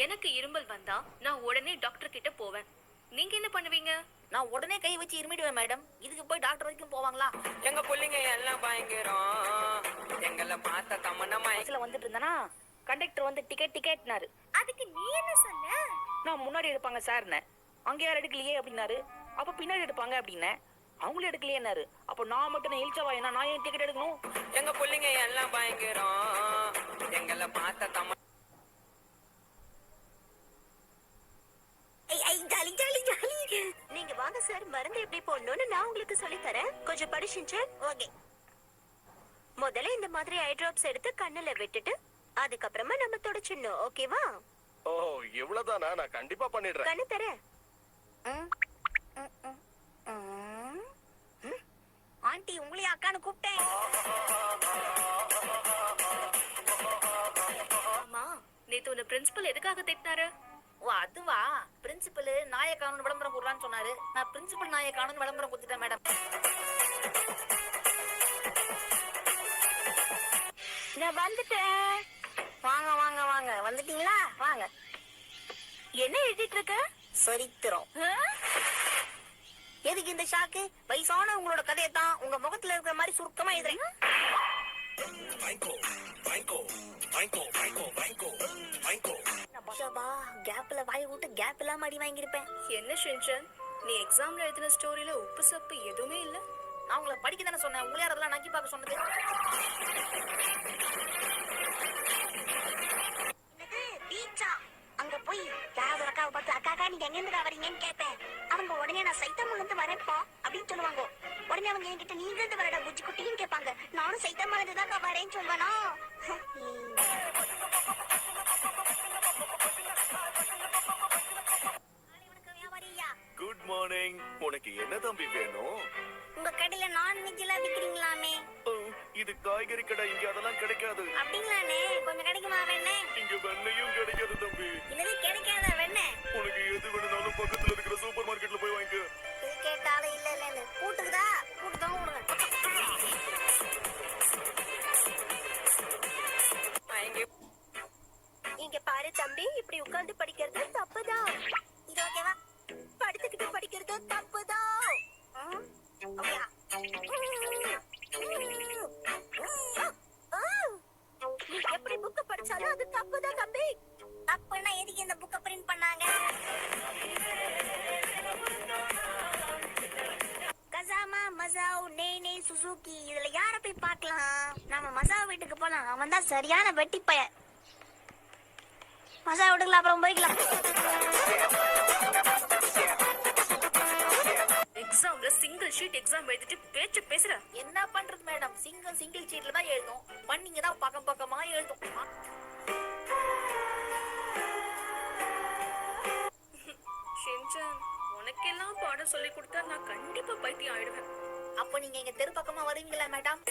எனக்கு இருமல் வந்தா நான் உடனே டாக்டர் கிட்ட போவேன். நீங்க என்ன பண்ணுவீங்க? நான் உடனே கை வச்சு இருமிடுவேன் மேடம். இதுக்கு போய் டாக்டர் வரைக்கும் போவாங்களா? எங்க புள்ளைங்க எல்லாம் பயங்கரம். எங்களை பார்த்த தமனமா பஸ்ல வந்துட்டு இருந்தானா கண்டக்டர் வந்து டிக்கெட்னாரு. அதுக்கு நீ என்ன சொன்ன? நான் முன்னாடி எடுப்பாங்க சார்னே. அங்க யாரும் எடுக்கலையே அப்படின்னாரு. அப்ப பின்னாடி எடுப்பாங்க அப்படின்னே. அவங்களும் எடுக்கலையேன்னாரு. அப்ப நான் மட்டும் நான் இழிச்சவாயனா நான் ஏன் டிக்கெட் எடுக்கணும்? எங்க புள்ளைங்க எல்லாம் பயங்கரம். எங்களை பார்த்த தம நீங்க வாங்க சார், மருந்து எப்படி போடணும்னு நான் உங்களுக்கு சொல்லி தரேன். கொஞ்சம் படிச்சுச்சு. ஓகே. முதல்ல இந்த மாதிரி ஐ டிராப்ஸ் எடுத்து கண்ணுல விட்டுட்டு அதுக்கப்புறமா நம்ம தொடச்சிடணும். ஓகேவா? ஓ இவ்வளவுதானா? நான் கண்டிப்பா பண்ணிடுறேன். கண்ணு தரேன். ஆண்டி உங்களையும் அக்கான்னு கூப்பிட்டேன். ஆமா, நேத்து உன்னை பிரின்சிபல் எதுக்காக திட்டினாரு? ஓ அதுவா? பிரின்சிபல் நாயக்கானு விளம்பரம் போடுறான்னு சொன்னாரு. நான் பிரின்சிபல் நாயக்கானு விளம்பரம் கொடுத்துட்டேன் மேடம். நான் வந்துட்டேன். வாங்க வாங்க வாங்க, வந்துட்டீங்களா? வாங்க. என்ன எழுதிட்டு இருக்க? சரித்திரம். எதுக்கு இந்த ஷாக்கு? வயசான உங்களோட கதையை தான் உங்க முகத்துல இருக்கிற மாதிரி சுருக்கமா எழுதுறேன். கேப்ல வாய் விட்டு கேப் இல்லாம அடி வாங்கியிருப்பேன். என்ன ஷின்சன், நீ எக்ஸாம்ல எழுதின ஸ்டோரியில உப்பு சப்பு எதுவுமே இல்ல. நான் உங்களை படிக்க தானே சொன்னேன். உங்களே அதெல்லாம் நக்கி பார்க்க சொன்னது. அங்க போய் யாராவது அக்காவை பார்த்து அக்கா நீங்க எங்க இருந்து வரீங்கன்னு கேட்பேன். அவங்க உடனே நான் சைத்தம்ல இருந்து வரேன்ப்பா அப்படின்னு சொல்லுவாங்க. உடனே அவங்க என்கிட்ட நீங்க இருந்து வரடா புஜ்ஜி குட்டின்னு கேட்பாங்க. நானும் சைத்தம்ல இருந்து தான் வரேன்னு சொல்வேனா. Good morning. உனக்கு என்ன தம்பி வேணும்? உங்க கடையில நான்வெஜ் எல்லாம் விக்கிறீங்களாமே? இது காய்கறி கடை, இங்க அதெல்லாம் கிடைக்காது. அப்படிங்களானே? கொஞ்சம் கிடைக்குமா வெண்ணே? இங்க வெண்ணையும் கிடைக்காது தம்பி. இது கிடைக்காத வெண்ணே? உனக்கு எது வேணும்னாலும் பக்கத்துல இருக்கிற சூப்பர் மார்க்கெட்ல போய் வாங்கிக்க. இது கேட்டாலும் இல்ல இல்லன்னு கூட்டுக்குதா? கூட்டுதான் விடுங்க. இங்க பாரு தம்பி, இப்படி உட்கார்ந்து படிக்கிறது தப்புதான். இது ஓகேவா? படுத்துக்கிட்டு படிக்கிறது தப்புதான். ஓகேவா? நீ எப்படி புக்க படிச்சாலும் அது தப்புதான் தம்பி. அப்பனா எதுக்கு இந்த புக்க பிரிண்ட் பண்ணாங்க? கசாமா மசாவ் நேனே சுசுகி இதுல யார போய் பார்க்கலாம்? நாம மசாவ் வீட்டுக்கு போலாம். அவன் தான் சரியான வெட்டி பைய. மசாவ் வீட்டுக்குள்ள அப்புறம் போய்க்கலாம். எக்ஸாம்ல சிங்கிள் ஷீட் எக்ஸாம் எழுதிட்டு பேச்சு பேசுற. என்ன பண்றது மேடம்? சிங்கிள் சீட்ல தான் எழுதும். பண்ணீங்க தான் பக்கம் பக்கமா எழுதும். ஷின்சன், உனக்கெல்லாம் பாடம் சொல்லி கொடுத்தா நான் கண்டிப்பா பைத்தியம் ஆயிடுவேன். அப்போ நீங்க எங்க தெரு பக்கமா வருவீங்களா மேடம்?